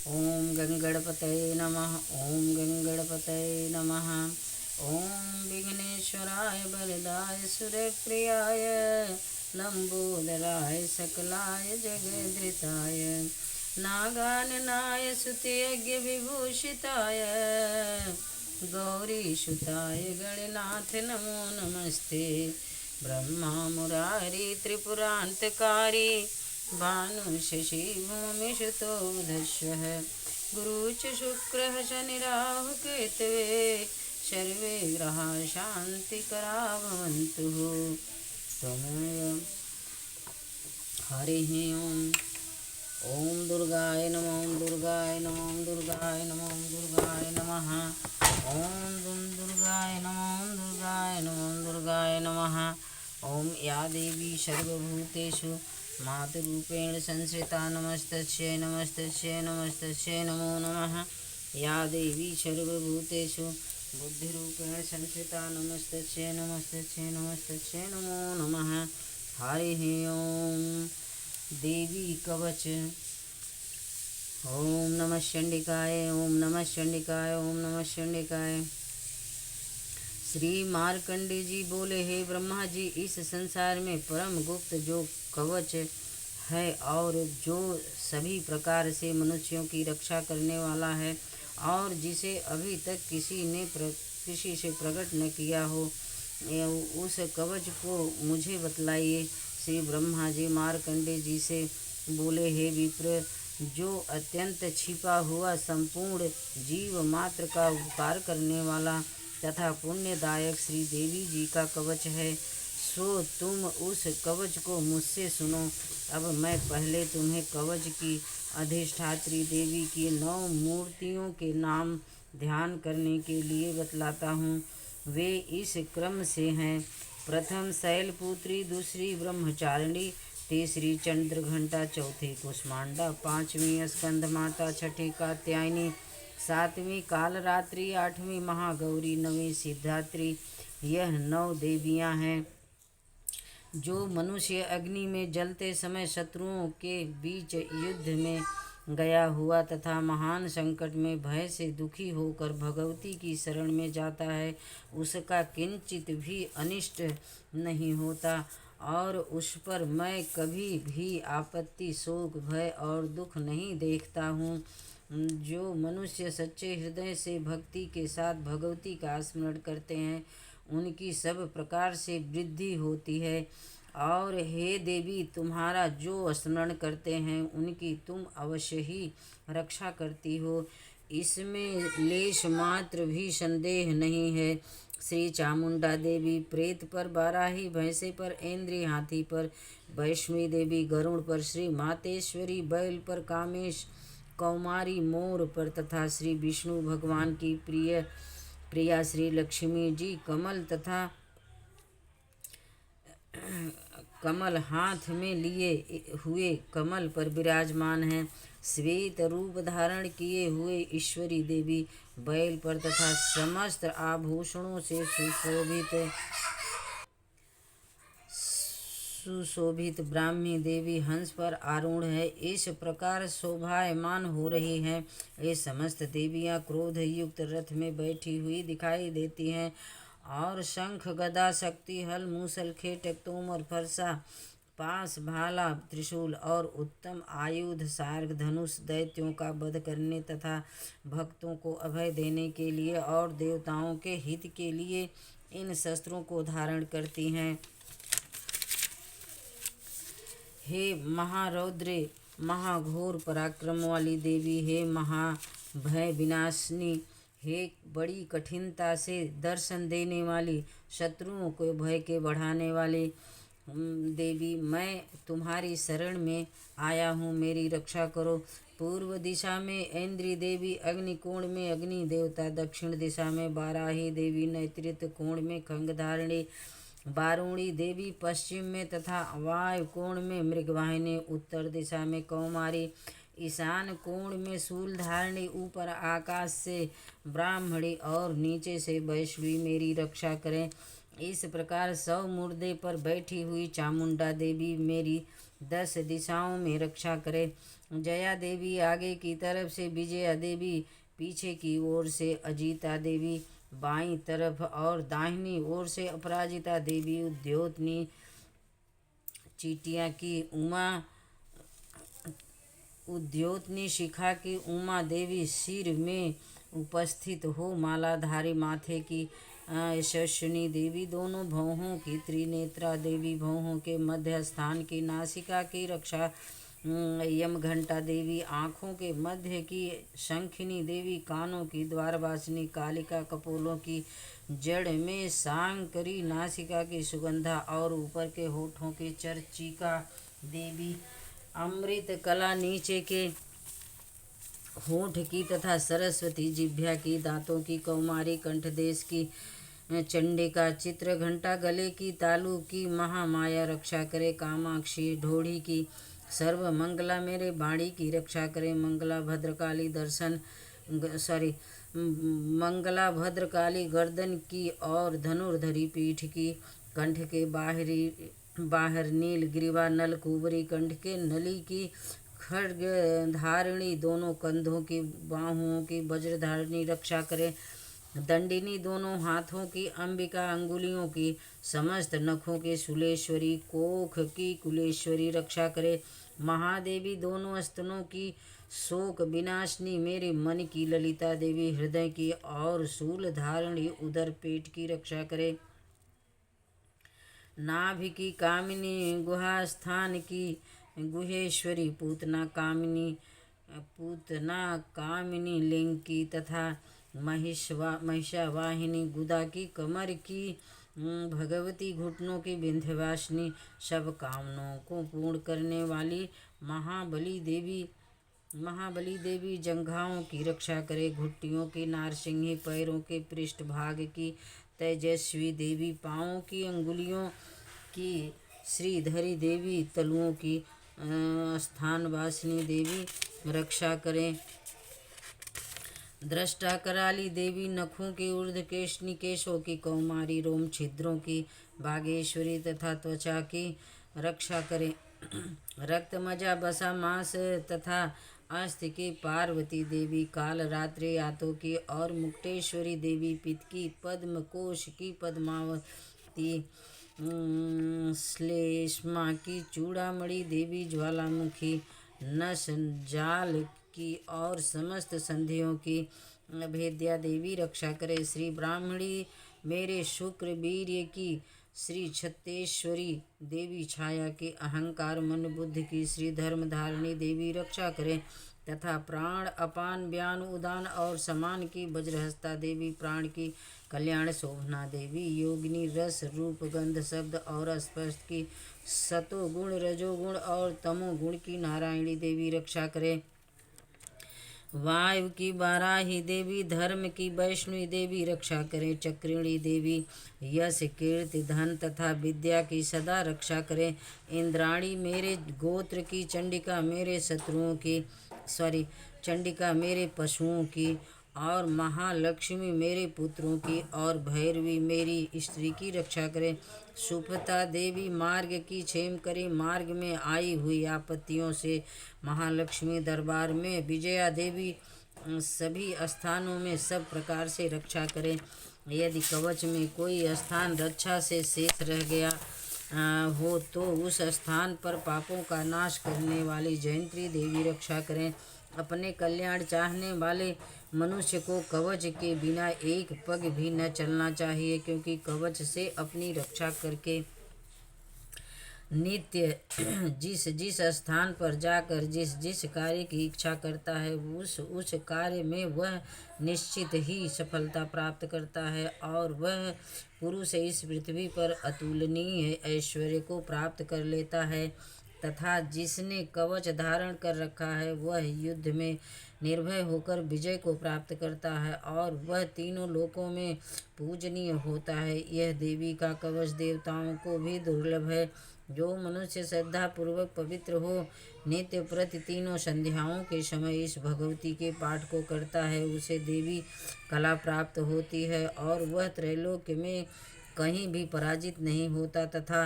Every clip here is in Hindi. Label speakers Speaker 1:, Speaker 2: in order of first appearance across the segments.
Speaker 1: ओम गंगणपतये नमः। ओम गंगणपतये नमः। ओम विघ्नेश्वराय वरदाय सुरप्रियाय लंबोदराय सकलाय जगधृताय नागाननाय स्तुत्यज्ञ विभूषिताय गौरीसुताय गणनाथ नमो नमस्ते। ब्रह्मा मुरारी त्रिपुरान्तकारी भानु शशि भूमिसुतो बुधश्वः गुरु च शुक्रः शनिराहु केतवे सर्वे ग्रहाः शान्तिकरा भवन्तु। त्वमेव हरिः ओम्। ओम दुर्गाय नमः। ओम दुर्गाय नमः। ओम दुर्गाय नमः। ओम दुर्गाय नमः। ओम दुर्गाय नमः। ओम दुर्गाय नमः। ओम दुर्गाय नमः। ओम या देवी सर्वभूतेषु मातृरूपेण संश्रिता नमस्तस्यै नमस्तस्यै नमस्तस्यै नमो नमः। या देवी सर्वभूतेषु बुद्धिरूपेण संश्रिता नमस्तस्यै नमस्तस्यै नमस्तस्यै नमो नमः। हरिः ओम। देवी कवच। ओम नमः चंडिकाय। ओम नमः चंडिकाय। ओम नमः चंडिकाय। श्री मार्कंडे जी बोले, हे ब्रह्मा जी, इस संसार में परम गुप्त जो कवच है और जो सभी प्रकार से मनुष्यों की रक्षा करने वाला है और जिसे अभी तक किसी से प्रकट न किया हो, उस कवच को मुझे बतलाइए। श्री ब्रह्मा जी मार्कंडे जी से बोले, हे विप्र, जो अत्यंत छिपा हुआ संपूर्ण जीव मात्र का उपकार करने वाला तथा पुण्यदायक श्री देवी जी का कवच है, सो तुम उस कवच को मुझसे सुनो। अब मैं पहले तुम्हें कवच की अधिष्ठात्री देवी की 9 मूर्तियों के नाम ध्यान करने के लिए बतलाता हूँ। वे इस क्रम से हैं: प्रथम शैलपुत्री, दूसरी ब्रह्मचारिणी, तीसरी चंद्रघंटा, चौथी कुष्मांडा, पांचवी स्कंद माता, छठी कात्यायनी, सातवीं कालरात्रि, आठवीं महागौरी, नवीं सिद्धात्री। यह 9 देवियां हैं। जो मनुष्य अग्नि में जलते समय शत्रुओं के बीच युद्ध में गया हुआ तथा महान संकट में भय से दुखी होकर भगवती की शरण में जाता है, उसका किंचित भी अनिष्ट नहीं होता और उस पर मैं कभी भी आपत्ति, शोक, भय और दुख नहीं देखता हूँ। जो मनुष्य सच्चे हृदय से भक्ति के साथ भगवती का स्मरण करते हैं, उनकी सब प्रकार से वृद्धि होती है। और हे देवी, तुम्हारा जो स्मरण करते हैं उनकी तुम अवश्य ही रक्षा करती हो, इसमें लेश मात्र भी संदेह नहीं है। श्री चामुंडा देवी प्रेत पर, बाराही भैंसे पर, इंद्री हाथी पर, वैष्णवी देवी गरुड़ पर, श्री मातेश्वरी बैल पर, कामेश कौमारी मोर पर तथा श्री विष्णु भगवान की प्रिया श्री लक्ष्मी जी कमल हाथ में लिए हुए कमल पर विराजमान हैं। श्वेत रूप धारण किए हुए ईश्वरी देवी बैल पर तथा समस्त आभूषणों से सुशोभित ब्राह्मी देवी हंस पर आरूढ़ है, इस प्रकार शोभायमान हो रही हैं। ये समस्त देवियां क्रोध युक्त रथ में बैठी हुई दिखाई देती हैं और शंख, गदा, शक्ति, हल, मूसल, खेटक, तोमर, फरसा, पास, भाला, त्रिशूल और उत्तम आयुध, सार्ग, धनुष दैत्यों का वध करने तथा भक्तों को अभय देने के लिए और देवताओं के हित के लिए इन शस्त्रों को धारण करती हैं। हे महारौद्रे, महाघोर पराक्रम वाली देवी, हे महाभय विनाशिनी, हे बड़ी कठिनता से दर्शन देने वाली, शत्रुओं को भय के बढ़ाने वाली देवी, मैं तुम्हारी शरण में आया हूँ, मेरी रक्षा करो। पूर्व दिशा में इंद्री देवी, अग्नि कोण में अग्नि देवता, दक्षिण दिशा में बाराही देवी, नैऋत्य कोण में खंगधारिणी, बारूणी देवी, पश्चिम में तथा वायु कोण में मृगवाहिनी, उत्तर दिशा में कौमारी, ईशान कोण में शूलधारिणी, ऊपर आकाश से ब्राह्मणी और नीचे से वैष्णवी मेरी रक्षा करें। इस प्रकार 100 मुर्दे पर बैठी हुई चामुंडा देवी मेरी 10 दिशाओं में रक्षा करे। जया देवी आगे की तरफ से, विजया देवी पीछे की ओर से, अजीता देवी बाईं तरफ और दाहिनी ओर से, अपराजिता देवी उद्योतनी चीटिया की उद्योतनी शिखा की उमा देवी सिर में उपस्थित हो, मालाधारी माथे की यशस्विनी देवी दोनों भौहों की, त्रिनेत्रा देवी भौहों के मध्य स्थान की, नासिका की रक्षा यमघंटा देवी आँखों के मध्य की, शंखिनी देवी कानों की, द्वारवासिनी कालिका कपोलों की, जड़ में सांकरी नासिका की, सुगंधा और ऊपर के होठों की चर्चिका देवी, अमृत कला नीचे के होठ की तथा सरस्वती जिह्वा की, दांतों की, कौमारी कंठदेश की, चंडिका चित्र घंटा गले की, तालु की, महामाया रक्षा करे, कामाक्षी ढोढ़ी की, सर्व मंगला मेरे बाणी की रक्षा करे, मंगला भद्रकाली मंगला भद्रकाली गर्दन की और धनुर्धरी पीठ की, कंठ के बाहर नील ग्रीवा नल कुबरी, कंठ के नली की, खड्ग धारिणी दोनों कंधों की, बाहुओं की, वज्रधारिणी रक्षा करे, दंडिनी दोनों हाथों की, अंबिका अंगुलियों की, समस्त नखों के शूलेश्वरी, कोख की कुलेश्वरी रक्षा करे, महादेवी दोनों स्तनों की, शोक विनाशनी मेरे मन की, ललिता देवी हृदय की और शूल धारणी उदर पेट की रक्षा करे, नाभि की कामिनी, गुहास्थान की गुहेश्वरी, पूतना कामिनी लिंग की तथा महिषावाहिनी, गुदा की कमर की, भगवती घुटनों की, विंध्यवासिनी, सब कामनों को पूर्ण करने वाली महाबली देवी जंघाओं की रक्षा करे, घुट्टियों की, नारसिंही पैरों के पृष्ठभाग की, तेजस्वी देवी पाँवों की, अंगुलियों की, श्रीधरी देवी तलुओं की, स्थानवासिनी देवी रक्षा करें, दृष्टा कराली देवी नखों के ऊर्ध्व केशनी केशों की, कौमारी रोम छिद्रों की, बागेश्वरी तथा त्वचा की रक्षा करें, रक्त मजा बसा मांस तथा अस्थि की पार्वती देवी, काल रात्रि आतों की और मुक्तेश्वरी देवी, पित्त की, पद्म कोश की, पद्मावती श्लेष्मा की, चूड़ामणि देवी, ज्वालामुखी, नस जाल की और समस्त संधियों की, भेद्या देवी रक्षा करे, श्री ब्राह्मणी मेरे शुक्र वीर्य की, श्री छत्तेश्वरी देवी छाया की, अहंकार मन बुद्धि की, श्री धर्मधारिणी देवी रक्षा करें, तथा प्राण अपान व्यान उदान और समान की, वज्रहस्ता देवी प्राण की, कल्याण शोभना देवी योगिनी, रस रूप गंध शब्द और स्पर्श की, सतोगुण रजोगुण और तमोगुण की, नारायणी देवी रक्षा करे, वायु की बाराही देवी, धर्म की वैष्णवी देवी रक्षा करें, चक्रिणी देवी यश कीर्ति धन तथा विद्या की सदा रक्षा करें, इंद्राणी मेरे गोत्र की, चंडिका मेरे पशुओं की और महालक्ष्मी मेरे पुत्रों की और भैरवी मेरी स्त्री की रक्षा करें, सुपता देवी मार्ग की क्षेम करे, मार्ग में आई हुई आपत्तियों से महालक्ष्मी दरबार में, विजया देवी सभी स्थानों में सब प्रकार से रक्षा करें, यदि कवच में कोई स्थान रक्षा से शेष रह गया हो तो उस स्थान पर पापों का नाश करने वाली जयंती देवी रक्षा करें, अपने कल्याण चाहने वाले मनुष्य को कवच के बिना एक पग भी न चलना चाहिए, क्योंकि कवच से अपनी रक्षा करके नित्य जिस जिस स्थान पर जाकर जिस जिस कार्य की इच्छा करता है उस कार्य में वह निश्चित ही सफलता प्राप्त करता है, और वह पुरुष इस पृथ्वी पर अतुलनीय ऐश्वर्य को प्राप्त कर लेता है, तथा जिसने कवच धारण कर रखा है वह युद्ध में निर्भय होकर विजय को प्राप्त करता है, और वह तीनों लोकों में पूजनीय होता है। यह देवी का कवच देवताओं को भी दुर्लभ है। जो मनुष्य श्रद्धा पूर्वक पवित्र हो नित्य प्रति तीनों संध्याओं के समय इस भगवती के पाठ को करता है, उसे देवी कला प्राप्त होती है और वह त्रैलोक्य में कहीं भी पराजित नहीं होता तथा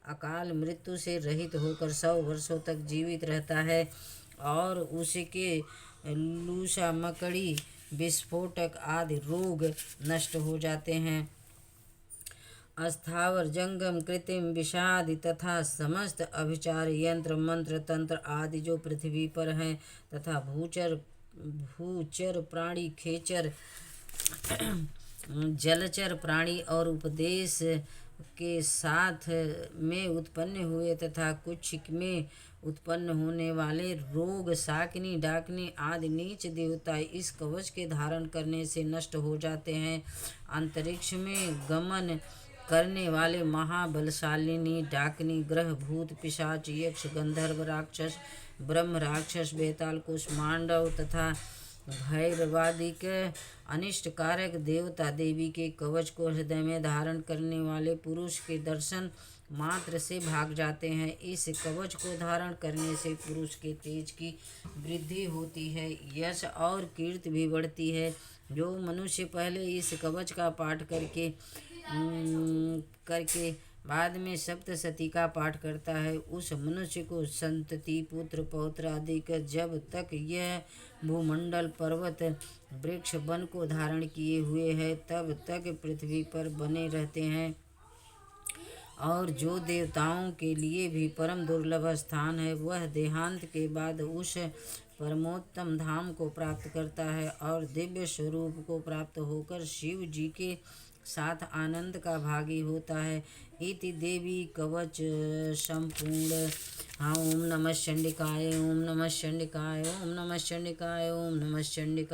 Speaker 1: अकाल मृत्यु से रहित होकर 100 वर्षों तक जीवित रहता है। और उसके लूसा मकड़ी विस्फोटक आदि रोग नष्ट हो जाते हैं। अस्थावर जंगम कृत्रिम विषादि तथा समस्त अभिचार यंत्र मंत्र तंत्र आदि जो पृथ्वी पर हैं तथा भूचर प्राणी खेचर जलचर प्राणी और उपदेश के साथ में उत्पन्न हुए तथा कुछ में उत्पन्न होने वाले रोग शाकिनी डाकिनी आदि नीच देवता इस कवच के धारण करने से नष्ट हो जाते हैं। अंतरिक्ष में गमन करने वाले महाबलशालिनी डाकिनी ग्रह भूत पिशाच यक्ष गंधर्व राक्षस ब्रह्म राक्षस बेताल कुष्मांडव तथा भैरवादिक अनिष्ट कारक देवता देवी के कवच को हृदय में धारण करने वाले पुरुष के दर्शन मात्र से भाग जाते हैं। इस कवच को धारण करने से पुरुष के तेज की वृद्धि होती है, यश और कीर्ति भी बढ़ती है। जो मनुष्य पहले इस कवच का पाठ करके बाद में सप्तशती का पाठ करता है, उस मनुष्य को संतति पुत्र पौत्र आदि का जब तक यह भूमंडल पर्वत वृक्ष वन को धारण किए हुए है तब तक पृथ्वी पर बने रहते हैं। और जो देवताओं के लिए भी परम दुर्लभ स्थान है वह देहांत के बाद उस परमोत्तम धाम को प्राप्त करता है और दिव्य स्वरूप को प्राप्त होकर शिव जी के साथ आनंद का भागी होता है। इति देवी कवच संपूर्ण। हाँ, ओम नमः चंडिकाय, ओम नमः चंडिकाय, ओम नमः चंडिकाय, ओम नमः चंडिकाय।